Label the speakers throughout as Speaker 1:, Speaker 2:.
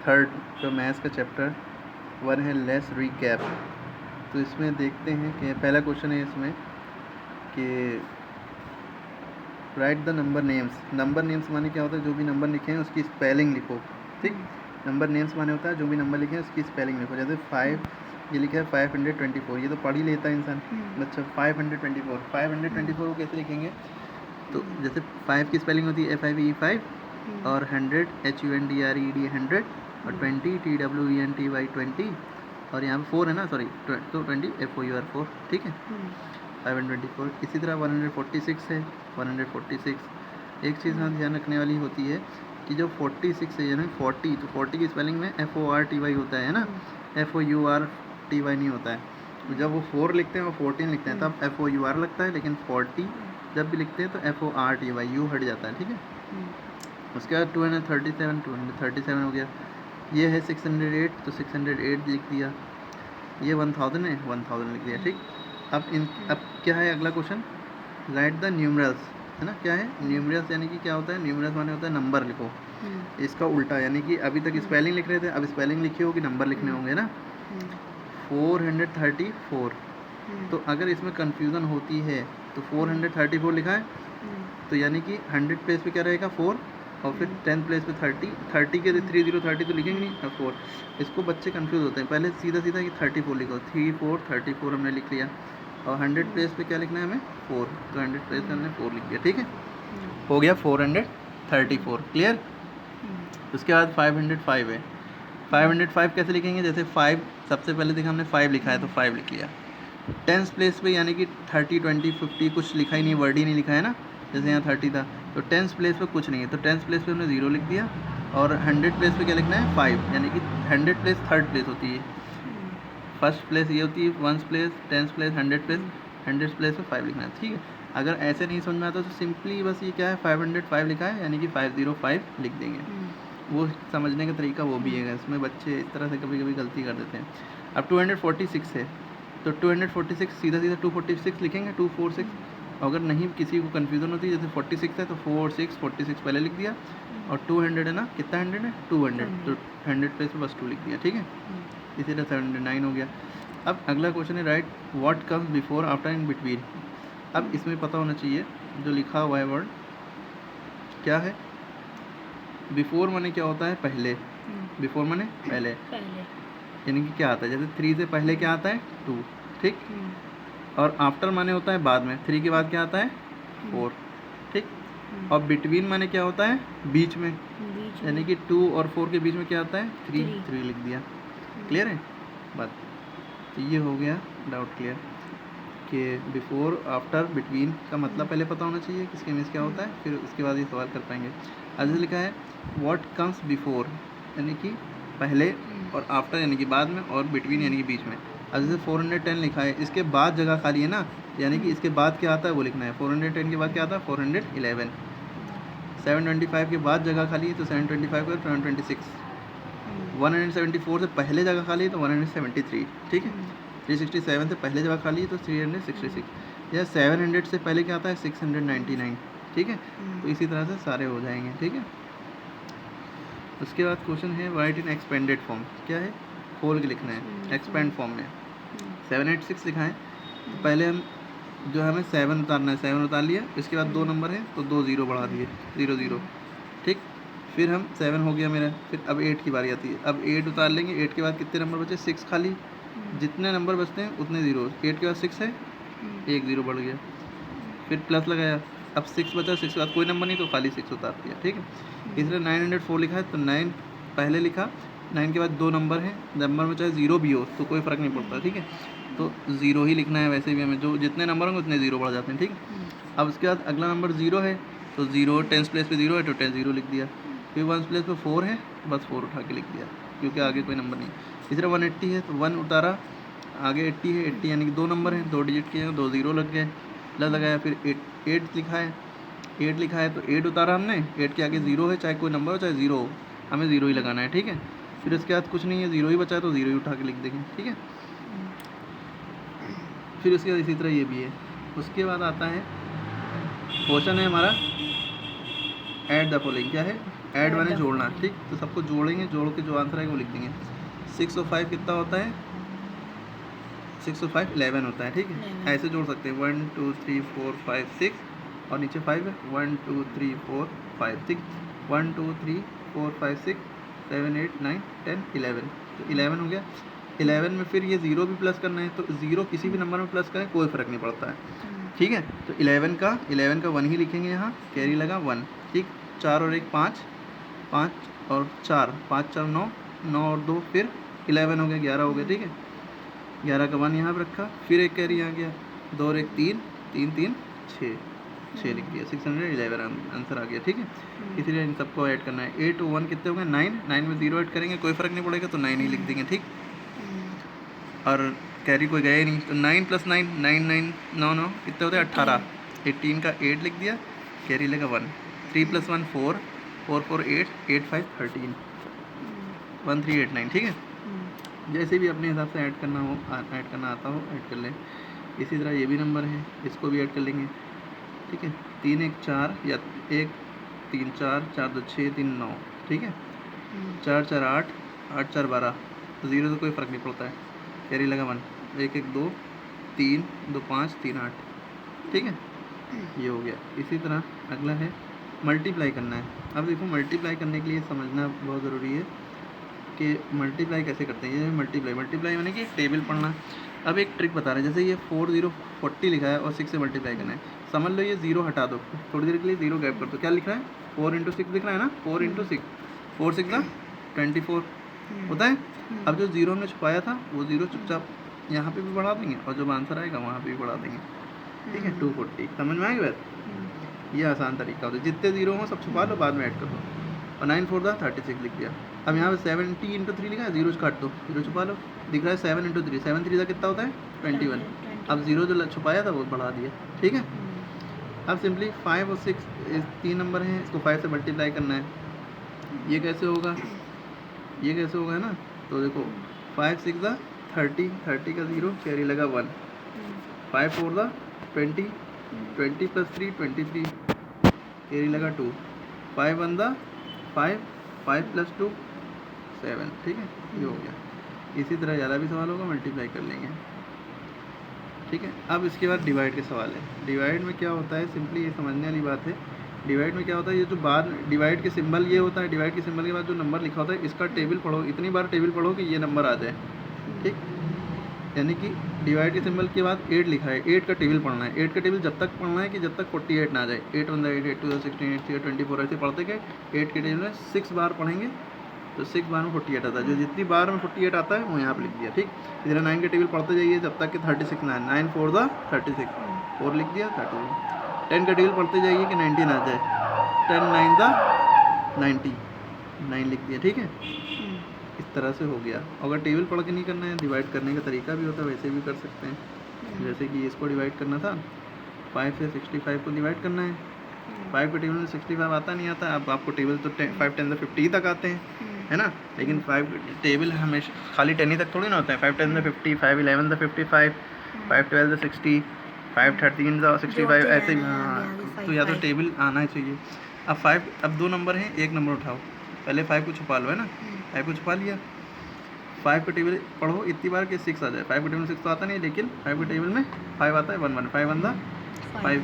Speaker 1: Third जो maths का chapter 1 है लेस रिकैप। तो इसमें देखते हैं कि पहला क्वेश्चन है इसमें कि right the number names. Number names माने क्या होता है, जो भी नंबर लिखे हैं उसकी स्पेलिंग लिखो। ठीक, नंबर नेम्स माने होता है जो भी नंबर लिखे हैं उसकी स्पेलिंग लिखो। जैसे 5 ये लिखा है 524, ये तो पढ़ ही लेता है इंसान बच्चा। 524 को कैसे लिखेंगे, तो जैसे 5 की स्पेलिंग होती है FIVE5 और 100 HUNDRED 100 और 20 TWENTY 20 और यहाँ पे 4 है ना, सॉरी, तो 20 FOUR 4। ठीक है, 524। इसी तरह 146 है, 146। एक चीज़ यहाँ ध्यान रखने वाली होती है कि जो 46 है यानी 40, तो 40 की स्पेलिंग में FORTY होता है ना, FOURTY नहीं होता है। तो जब वो 4 लिखते हैं वो 14 लिखते हैं तब FOUR लगता है, लेकिन 40 जब भी लिखते हैं तो FORTY यू हट जाता है। ठीक है, उसके बाद 237 हो गया। ये है 608, तो 608 लिख दिया। ये 1000 है, 1000 लिख दिया। ठीक, अब क्या है अगला क्वेश्चन, राइट द न्यूमरल्स, है ना। क्या है न्यूमरल्स, यानी कि क्या होता है, न्यूमरल्स माने होता है नंबर लिखो। इसका उल्टा, यानी कि अभी तक स्पेलिंग लिख रहे थे, अब स्पेलिंग लिखी होगी, नंबर लिखने होंगे ना। 434, तो अगर इसमें कंफ्यूजन होती है तो 434 लिखा है, तो यानी कि 100 प्लेस पे क्या रहेगा 4 और फिर 10 प्लेस पे 30 के 30 तो लिखेंगे नहीं, 4। इसको बच्चे कंफ्यूज होते हैं, पहले सीधा सीधा कि 34 लिखो, 34 हमने लिख लिया, और 100 प्लेस पे क्या लिखना है हमें 4, तो 100 प्लेस पे हमने 4 लिख दिया। ठीक है, हो गया 434। क्लियर। उसके बाद 505 है। 505 कैसे लिखेंगे, जैसे 5 सबसे पहले देखा हमने 5 लिखा है तो 5 लिख लिया। 10 प्लेस पे यानी कि 30 20 50 कुछ लिखा ही नहीं, वर्ड ही नहीं लिखा है ना, जैसे यहाँ 30 था, तो 10 प्लेस पे कुछ नहीं है, तो 10 प्लेस पे हमने 0 लिख दिया। और 100 प्लेस पे क्या लिखना है 5, यानी कि 100 प्लेस थर्ड प्लेस होती है, फर्स्ट प्लेस ये होती है 1 प्लेस, 10 प्लेस 100 प्लेस, 100 प्लेस पे 5 लिखना है। ठीक है, अगर ऐसे नहीं समझ में आता तो सिंपली बस ये क्या है 505 लिखा है, यानी कि 505 लिख देंगे। वो समझने का तरीका वो भी है, इसमें बच्चे इस तरह से कभी कभी गलती कर देते हैं। अब 246 है, तो 246 सीधा सीधा 246 लिखेंगे, 246। अगर नहीं किसी को कन्फ्यूज़न होती है, जैसे 46 है तो 46 पहले लिख दिया, और 200 है ना, कितना 100 है 200, तो 100 प्लेस पे बस 2 लिख दिया। ठीक है, इसी तरह 709 हो गया। अब अगला क्वेश्चन है right what comes before after in between. अब इसमें पता होना चाहिए जो लिखा हुआ है वर्ड क्या है। बिफोर माने क्या होता है, पहले। बिफोर माने पहले, यानी कि क्या आता है, जैसे 3 से पहले क्या आता है 2। ठीक, और आफ्टर माने होता है बाद में, 3 के बाद क्या आता है 4। ठीक, और बिटवीन माने क्या होता है, बीच में, यानी कि 2 और 4 के बीच में क्या आता है 3 लिख दिया। क्लियर है बात। तो ये हो गया डाउट क्लियर कि बिफोर आफ्टर बिटवीन का मतलब पहले पता होना चाहिए किसके मीन्स क्या होता है, फिर उसके बाद ये सवाल कर पाएंगे। आज लिखा है व्हाट कम्स बिफोर, यानी कि पहले, और आफ्टर यानी कि बाद में, और बिटवीन यानी कि बीच में। अब जैसे 410 लिखा है, इसके बाद जगह खाली है ना, यानी कि इसके बाद क्या आता है वो लिखना है। 410 के बाद क्या आता है 411। 725 के बाद जगह खाली है तो 725 को 726। 174 से पहले जगह खाली है तो 173। ठीक है, 367 से पहले जगह खाली है तो 366, या 700 से पहले क्या आता है 699। ठीक है, तो इसी तरह से सारे हो जाएंगे। ठीक है, उसके बाद क्वेश्चन है राइट इन एक्सपेंडेड फॉर्म। क्या है, खोल के लिखना है एक्सपेंड फॉर्म में। 786 लिखा है, तो पहले हम जो हमें 7 उतारना है, 7 उतार लिया, इसके बाद 2 नंबर है तो 2 0 बढ़ा दिए, 0 0। ठीक, फिर हम 7 हो गया मेरा, फिर अब 8 की बारी आती है, अब 8 उतार लेंगे, 8 के बाद कितने नंबर बचे 6 खाली, जितने नंबर बचते हैं उतने 0। 8 के बाद 6 है, 1 0 बढ़ गया, फिर प्लस लगाया, अब 6 बचा, 6 के बाद कोई नंबर नहीं तो खाली 6 उतार दिया। ठीक है, इसलिए 904 लिखा है, तो 9 पहले लिखा, 9 के बाद 2 नंबर है, नंबर में चाहे 0 भी हो तो कोई फ़र्क नहीं पड़ता। ठीक है, तो 0 ही लिखना है, वैसे भी हमें जो जितने नंबर होंगे उतने 0 बढ़ जाते हैं। ठीक, अब उसके बाद अगला नंबर 0 है तो 0, 10 प्लेस पे 0 है तो 10 0 लिख दिया, फिर 1 प्लेस पे 4 है बस 4 उठा के लिख दिया, क्योंकि आगे कोई नंबर नहीं। इस तरह 180 है तो 1 उतारा, आगे 80 है, 80 यानी कि 2 नंबर हैं, 2 डिजिट के हैं, 2 0 लग गए, प्लस लगाया, फिर 8 लिखा है, 8 लिखा है तो 8 उतारा हमने, 8 के आगे 0 है, चाहे कोई नंबर हो चाहे 0 हो, हमें 0 ही लगाना है। ठीक है, फिर उसके बाद कुछ नहीं है, 0 ही बचा है तो 0 ही उठा के लिख देंगे। ठीक है, फिर उसके बाद इसी तरह ये भी है। उसके बाद आता है क्वेश्चन है हमारा ऐड द फॉलोइंग। क्या है, ऐड माने जोड़ना, ठीक। तो सबको जोड़ेंगे, जोड़ के जो आंसर आएगा वो लिख देंगे। 6 और 5 कितना होता है? 6 और 5 11 होता है, ठीक है। ऐसे जोड़ सकते हैं 1 2 3 4 5 6 और नीचे 5 है 1 2 3 4 5, ठीक। 1 2 3 4 5 6 7 8 9 10 11, तो 11 हो गया। 11 में फिर ये 0 भी प्लस करना है, तो 0 किसी भी नंबर में प्लस करें कोई फ़र्क नहीं पड़ता है, ठीक है। तो 11 का 1 ही लिखेंगे यहाँ, कैरी लगा 1, ठीक। 4 और 1 5, 5 और 4 5 4 9, 9 और 2 फिर 11 हो गया, 11 हो गया, ठीक है। 11 का 1 यहाँ पर रखा, फिर एक कैरी आ गया, 2 और 1 3, 3 3 6, 6 लिख दिया, 611 आंसर आ गया, ठीक है। इसीलिए इन सबको ऐड करना है। 8 और 1 कितने हो गए? 9, 9 में 0 ऐड करेंगे कोई फ़र्क नहीं पड़ेगा, तो 9 ही लिख देंगे, ठीक। और कैरी कोई गया ही नहीं, तो 9 + 9 9 9 9 9 कितने होते हैं? 18, 18 का 8 लिख दिया, कैरी लेगा 1, 3 + 1 4, 4 4 8, 8 5 13, 1389, ठीक है। जैसे भी अपने हिसाब से ऐड करना हो, ऐड करना आता हो ऐड कर लें। इसी तरह ये भी नंबर है, इसको भी ऐड कर लेंगे, ठीक है। 3 1 4 या 1 3 4 4 2 6 3 9, ठीक है। 4 4 8 8 4 12, तो 0 से कोई फ़र्क नहीं पड़ता है, कैरी लगा 1, 1 1 2 3 2 5 3 8, ठीक है। ये हो गया। इसी तरह अगला है मल्टीप्लाई करना है। अब देखो मल्टीप्लाई करने के लिए समझना बहुत ज़रूरी है कि मल्टीप्लाई कैसे करते हैं। ये मल्टीप्लाई माने कि टेबल पढ़ना। अब एक ट्रिक बता रहे हैं, जैसे ये 4 0 40 लिखा है और 6 से मल्टीप्लाई करना है। समझ लो ये 0 हटा दो, थोड़ी देर के लिए 0 गैप कर दो, क्या लिख रहा है? 4 × 6 लिख रहा है ना, 4 × 6, 4 6 24 होता है। अब जो 0 हमने छुपाया था वो 0 चुपचाप यहाँ पे भी बढ़ा देंगे और जब आंसर आएगा वहाँ पे भी बढ़ा देंगे, ठीक है। 240, समझ में आएगी बात? ये आसान तरीका होता है, जितने 0 हों सब छुपा लो, बाद में ऐड कर दो। और 9 4 36 लिख दिया। अब यहाँ पे 70 × 3 लिखा है, 0 काट दो, 0 छुपा लो, दिख रहा है 7 × 3, 7 3 कितना होता है? 21। अब 0 जो छुपाया था वो बढ़ा दिया, ठीक है। अब सिंपली 5 और 6 3 नंबर हैं, इसको 5 से मल्टीप्लाई करना है। ये कैसे होगा? ये कैसे होगा, है ना। तो देखो 5 6 30, 30 का 0, कैरी लगा 1, 5 4 20, 20 + 3 23, कैरी लगा 2, 5 1 5, 5 + 2 7, ठीक है। ये हो गया। इसी तरह ज़्यादा भी सवाल होगा, मल्टीप्लाई कर लेंगे, ठीक है। अब इसके बाद डिवाइड के सवाल है। डिवाइड में क्या होता है, सिंपली ये समझने वाली बात है। डिवाइड में क्या होता है, ये जो बाद डिवाइड के सिंबल ये होता है, डिवाइड के सिंबल के बाद जो नंबर लिखा होता है इसका टेबल पढ़ो, इतनी बार टेबल पढ़ो कि ये नंबर आ जाए, ठीक। यानी कि डिवाइड के सिंबल के बाद 8 लिखा है, 8 का टेबल पढ़ना है। 8 का टेबल जब तक पढ़ना है कि जब तक 48 ना आ जाए। 8 1 8, 8 2 16, 8 3 24, ऐसे पढ़ते गए। 8 के टेबल में 6 बार पढ़ेंगे तो 6 बार में 48 आता है, जो जितनी बार में 48 आता है वो यहाँ पर लिख दिया, ठीक। इधर 9 के टेबल पढ़ते जाइए जब तक कि 36 ना आए, 9 4 36, 4 लिख दिया 36। 10 का टेबल पढ़ते जाइए कि 19 आ जाए, 10 9 90, 9 लिख दिया, ठीक है। इस तरह से हो गया। अगर टेबल पढ़ के नहीं करना है, डिवाइड करने का तरीका भी होता है, वैसे भी कर सकते हैं। जैसे कि इसको डिवाइड करना था, 5 से 65 को डिवाइड करना है। 5 के टेबल में 65 आता नहीं आता। अब आपको टेबल तो 5 10 से 50 तक आते हैं, है ना। लेकिन 5 टेबल हमेशा खाली 10 ही तक थोड़ी ना होता है। 5 10 से 50, 5 11 से 55, 5 12 से 60, 5 13 से 65, ऐसे ही। हाँ, तो या तो टेबल आना ही चाहिए। अब 2 नंबर हैं, एक नंबर उठाओ, पहले 5 को छुपा लो, है ना। 5 को छुपा लिया, 5 का टेबल पढ़ो इतनी बार कि 6 आ जाए। 5 के टेबल में 6 तो आता नहीं, लेकिन 5 के टेबल में 5 आता है, 1 1, 5 1 5।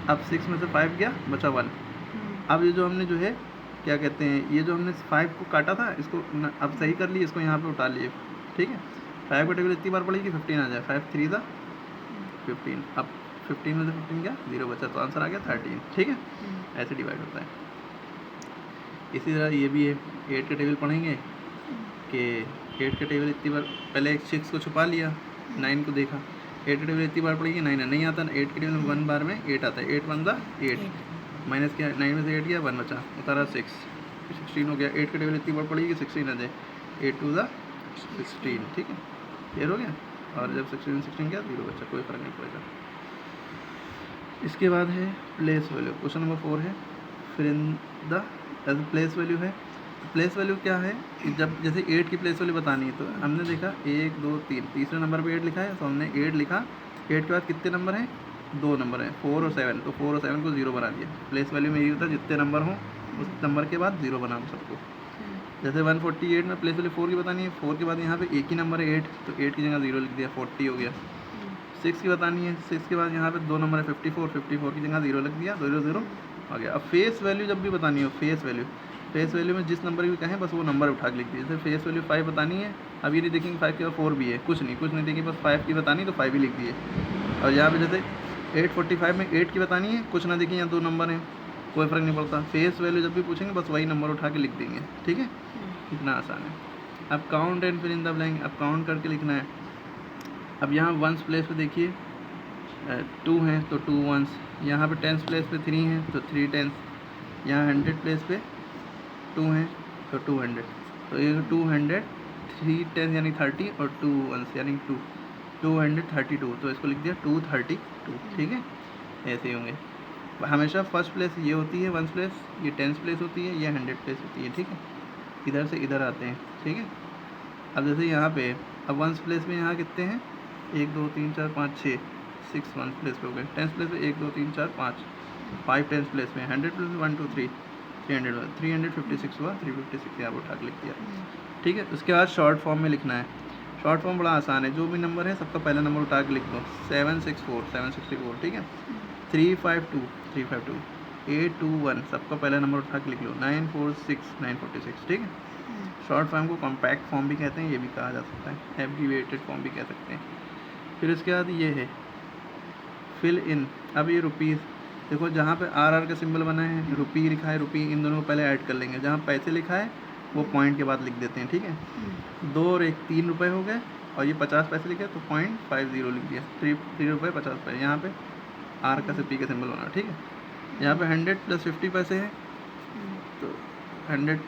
Speaker 1: अब 6 में से 5 गया, बचा 1। अब ये जो हमने जो है क्या कहते हैं, ये जो हमने 5 को काटा था, इसको अब सही कर लिए, इसको यहाँ पे उठा लिए, ठीक है। 5 का टेबल इतनी बार पढ़ेगी 15 आ जाए, 5 3 15। अब 15 में से 15 गया, 0 बचा, तो आंसर आ गया 13, ठीक है। ऐसे डिवाइड होता है। इसी तरह ये भी है, 8 का टेबल पढ़ेंगे कि 8 का टेबल इतनी बार, पहले 6 को छुपा लिया, 9 को देखा, 8 का टेबल इतनी बार पढ़ेगी, 9 नहीं आता ना। 8 के टेबल में 1 बार में 8 आता है, 8 1 8, माइनस किया, 9 में से 8 गया, 1 बचा, उतारा 6, 16 हो गया। 8 का टेबल इतनी बार पढ़ेगी 16 आ जाए, 8 2 16, ठीक है। क्लियर हो गया। और जब 16 गया, 0 बचा, कोई फ़र्क नहीं पड़ेगा। इसके बाद है प्लेस वैल्यू। क्वेश्चन नंबर 4 है, फिर इन द प्लेस वैल्यू है। प्लेस वैल्यू क्या है कि जब जैसे 8 की प्लेस वैल्यू बतानी है, तो हमने देखा 1 2 3, तीसरे नंबर पे 8 लिखा है, तो हमने 8 लिखा। 8 के बाद कितने नंबर हैं? 2 नंबर हैं, 4 और 7, तो 4 और 7 को 0 बना दिया। प्लेस वैल्यू में ये होता है जितने नंबर हों उस नंबर के बाद 0 बनाओ सबको। जैसे 148 में प्लेस वैल्यू 4 की बतानी है, 4 के बाद यहाँ पे एक ही नंबर है 8, तो 8 की जगह 0 लिख दिया, 40 हो गया। 6 की बतानी है, 6 के बाद यहाँ पे 2 नंबर है 54, 54 की जगह 0 लिख दिया, 0 0 आ गया। अब फेस वैल्यू जब भी बतानी हो, फेस वैल्यू में जिस नंबर की कहें बस वो नंबर उठा के लिख दिया। जैसे फेस वैल्यू 5 बतानी है, अब ये नहीं देखेंगे 5 के बाद 4 भी है, कुछ नहीं देखेंगे, बस 5 की बतानी तो 5 ही लिख दिए। और यहाँ पे जैसे 845 में 8 की बतानी है, कुछ ना देखें, यहाँ 2 नंबर हैं, कोई फ़र्क नहीं पड़ता। फेस वैल्यू जब भी पूछेंगे बस वही नंबर उठा के लिख देंगे, ठीक है, इतना आसान है। अब count and fill in the blank, अब काउंट करके लिखना है। अब यहाँ वंस प्लेस पे देखिए 2 हैं तो 2 वंस, यहाँ पे टेंस प्लेस पे 3 हैं तो 3 टेंस, यहाँ 100 प्लेस पे 2 हैं तो 200, तो ये 200, 3 टेंस यानी 30 और 2 वंस यानी 232, तो इसको लिख दिया 232, ठीक है। ऐसे ही होंगे हमेशा। फर्स्ट प्लेस ये होती है वंस प्लेस, ये टेंस प्लेस होती है, ये 100 प्लेस होती है, ठीक है। इधर से इधर आते हैं, ठीक है। अब जैसे यहाँ पे अब वंस प्लेस में यहाँ कितने हैं, 1 2 3 4 5 6, 6 वंस प्लेस पे हो गए। टेंस प्लेस में 1 2 3 4 5 टेंस प्लेस में, 100 प्लेस में 1 2 3 300, 356 हुआ, 356 यहाँ पर उठा के लिख दिया, ठीक है। उसके बाद शॉर्ट फॉर्म में लिखना है। शॉर्ट फॉर्म बड़ा आसान है, जो भी नंबर है सबका पहला नंबर उठा के लिख दो। 764 764, ठीक है। 352 352, 821 सबका पहला नंबर उठा के लिख लो। 946 946, ठीक है। शॉर्ट फॉर्म को कॉम्पैक्ट फॉर्म भी कहते हैं, ये भी कहा जा सकता है, एब्रीविएटेड फॉर्म भी कह सकते हैं। फिर उसके बाद ये है फिल इन। अब ये रुपीज़ देखो, जहाँ पे आर का सिंबल बना है, रुपी लिखा है, रुपी, इन दोनों को पहले ऐड कर लेंगे। जहाँ पैसे लिखा है वो पॉइंट के बाद लिख देते हैं, ठीक है। 2 और 1 3 रुपये हो गए, और ये 50 पैसे लिखे तो 0.50 लिख दिया, 3 रुपये 50 पैसे। यहाँ पे आर का से पी का सिंबल बना, ठीक है। यहाँ पे 100 + 50 पैसे हैं, तो 100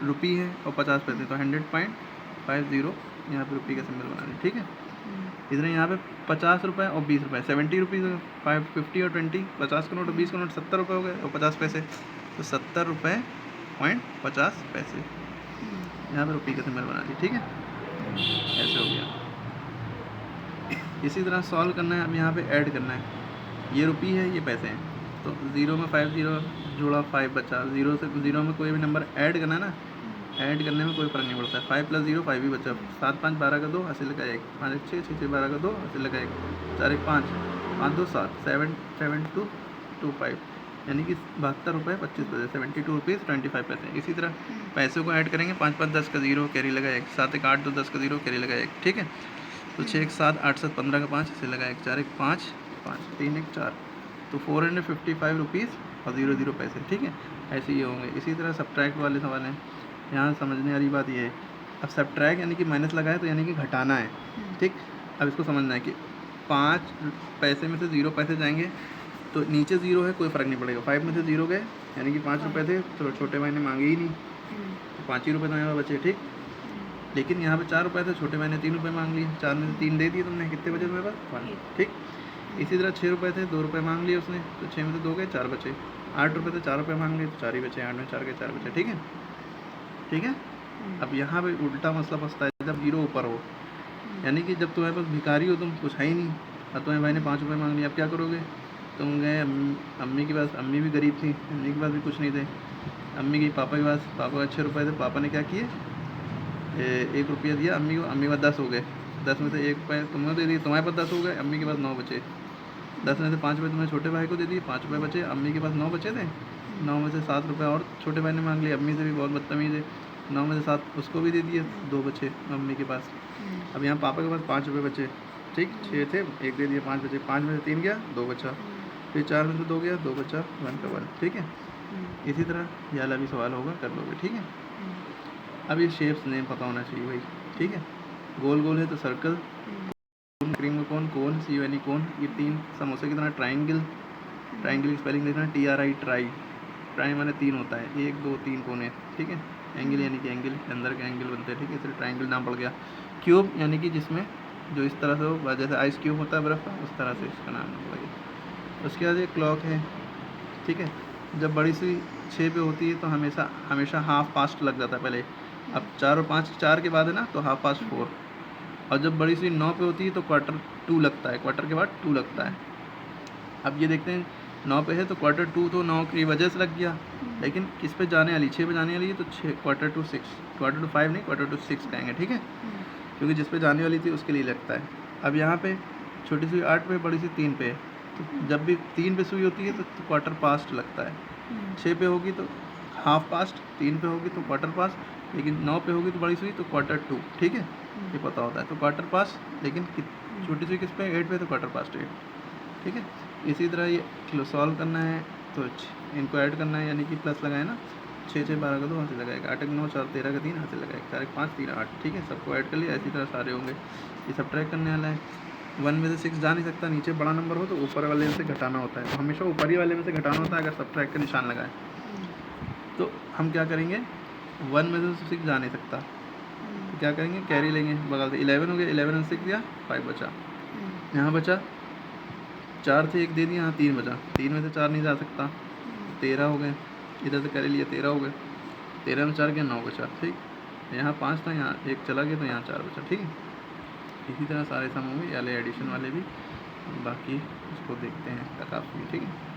Speaker 1: रुपी है और 50 पैसे, तो 100.50 यहाँ पे रुपी का सिंबल बना दें, ठीक है। इधर यहाँ पे 50 रुपये और 20 रुपये, 70 रुपीज़, 50 और 20, 50 का नोट और 20 का नोट, 70 रुपये हो गए और 50 पैसे, तो 70 रुपये 50 पैसे, यहाँ पे रुपी का सिंबल बना दिया, ठीक है। ऐसे हो गया। इसी तरह सॉल्व करना है। अब यहाँ पे ऐड करना है, ये रुपी है, ये पैसे हैं, तो 0 में 50 जोड़ा 5 बचा, 0 में कोई भी नंबर ऐड करना है ना, ऐड करने में कोई फ़र्क नहीं पड़ता है। 5 + 0 5 ही बचा, 7 5 12 का 2 80 लगा 1, 5 1 6 6 12 का 2 80 लगा 1, 4 1 5 5 2 7 7 7 2 2 5, यानी कि 72 रुपये 25 पैसे, 72 रुपीज़ 25 पैसे। इसी तरह पैसे को ऐड करेंगे, 5 5 10 का 0 कैरी लगा 1, 7 1 8 2 10 का 0 कैरी लगा 1, ठीक है। तो 6 1 7 8 7 15 का 5 ऐसे लगा 1, 4 1 5 5 3 1 4, तो 455 रुपीज़ और 00 पैसे, ठीक है। ऐसे ही होंगे। इसी तरह सब्ट्रैक्ट वाले सवाल हैं, यहाँ समझने वाली बात ये है। अब सब्ट्रैक्ट यानी कि माइनस लगा है तो यानी कि घटाना है, ठीक। अब इसको समझना है कि 5 पैसे में से 0 पैसे जाएंगे तो नीचे 0 है, कोई फ़र्क नहीं पड़ेगा। 5 में से 0 गए यानी कि 5 रुपये थे, तो छोटे भाई ने मांगे ही नहीं, तो 5 ही रुपये तो यहाँ बचे, ठीक। लेकिन यहाँ पे 4 रुपये थे, छोटे भाई ने 3 रुपये मांग लिए, 4 में से 3 दे दिए तुमने, कितने बचे तुम्हारे पास 1, ठीक। इसी तरह 6 रुपये थे, 2 रुपये मांग लिए उसने, तो 6 में से 2 गए, 4 बचे। 8 रुपये थे, 4 रुपये मांग लिए तो 4 ही बचे, 8 में 4 गए 4 बचे, ठीक है, ठीक है। अब यहाँ पे उल्टा मसला फंसता है जब 0 ऊपर हो, यानी कि जब तुम्हारे पास भिखारी हो, तुम कुछ है ही नहीं, और तुम्हारे भाई ने 5 रुपये मांग लिए, अब क्या करोगे। तुम गए अम्मी के पास, अम्मी भी गरीब थी, अम्मी के पास भी कुछ नहीं थे, अम्मी गई पापा के पास, पापा के 6 रुपये थे, पापा ने क्या किए, 1 रुपया दिया अम्मी को, अम्मी के पास 10 हो गए, 10 में से 1 रुपये तुम्हें दे दिए, तुम्हारे पास 10 हो गए, अम्मी के पास 9 बचे। 10 में से 5 रुपये तुम्हें छोटे भाई को दे दिए, 5 रुपये बचे, अम्मी के पास 9 बचे थे, 9 में से 7 रुपये और छोटे भाई ने मांग लिए, अम्मी से भी बहुत बदतमीज़ है, 9 में से 7 उसको भी दे दिए, 2 बचे अम्मी के पास। अब यहाँ पापा के पास 5 रुपये बचे, ठीक, 6 थे, 1 दे दिया, 5 बचे, 5 में से 3 गया, 2 बचा, फिर 4 में से 2 गया, 2 बचा, 1 का 1, ठीक है। इसी तरह ये वाला भी सवाल होगा, कर लोगे, ठीक है। अब ये शेप्स नेम पता होना चाहिए भाई, ठीक है। गोल गोल है तो सर्कल, क्रीम में कोन, कोन CONE कोन, ये 3 समोसे की तरह ट्राइंगल, ट्राइंगल की स्पेलिंग लिखना TRI ट्राई, ट्राई माने 3 होता है, 1 2 3 कोने, ठीक है। एंगल यानी कि एंगल, अंदर के एंगल बनते हैं, ठीक है, इसलिए ट्राइंगल नाम पड़ गया। क्यूब यानी कि जिसमें जो इस तरह से हो, जैसे आइस क्यूब होता है बर्फ़ का, उस तरह से इसका नाम पड़ गया। उसके बाद ये क्लॉक है, ठीक है। जब बड़ी सी 6 पे होती है तो हमेशा हाफ पास्ट लग जाता है पहले। अब 4 और 5 4 के बाद है ना, तो हाफ पास्ट 4। और जब बड़ी सी 9 पे होती है तो क्वार्टर 2 लगता है, क्वार्टर के बाद 2 लगता है। अब ये देखते हैं 9 पे है तो क्वार्टर टू तो 9 की वजह से लग गया, लेकिन किस पे जाने वाली 6 पे जाने वाली है तो 6 क्वार्टर टू 6, क्वार्टर टू 5 नहीं क्वार्टर टू 6 कहेंगे, ठीक है, क्योंकि जिस पे जाने वाली थी उसके लिए लगता है। अब यहाँ पे छोटी सुई 8 पे, बड़ी सुई 3 पे है, तो जब भी 3 पे सुई होती है तो क्वार्टर पास्ट लगता है, 6 पे होगी तो हाफ पास्ट, 3 पे होगी तो क्वार्टर पास्ट, लेकिन 9 पे होगी तो बड़ी सुई तो क्वार्टर टू, ठीक है, ये पता होता है। तो क्वार्टर पास्ट, लेकिन छोटी सुई किस पे 8 पे तो क्वार्टर पास्ट 8, ठीक है। इसी तरह ये चलो सॉल्व करना है तो इनको ऐड करना है, यानी कि प्लस लगाए ना, 6 6 12 का 2 हाथ से लगाएगा, 8 9 4 13 का 3 हाथ से लगाएगा, 4 5 3 8, ठीक है, सबको ऐड कर लिया। इसी तरह सारे होंगे, ये सब ट्रैक करने वाला है। 1 में से 6 जा नहीं सकता, नीचे बड़ा नंबर हो तो ऊपर वाले में से घटाना होता है, तो हमेशा ऊपर ही वाले में से घटाना होता है अगर सब ट्रैक का निशान लगाए। तो हम क्या करेंगे, 1 में से 6 जा नहीं सकता तो क्या करेंगे, कैरी लेंगे बगल से, 11 हो गया, 11 में 6 दिया 5 बचा, यहाँ बचा 4 थे 1 दे दिया, यहाँ 3 बचा, 3 में से 4 नहीं जा सकता, 13 हो गए, इधर से कैरी लिया 13 हो गए, 13 में 4 गया 9 बचा, ठीक, यहाँ 5 था, यहाँ 1 चला गया तो यहाँ 4 बचा, ठीक है। इसी तरह सारे सम होंगे, वाले एडिशन वाले भी, बाकी उसको देखते हैं तक आप, ठीक है।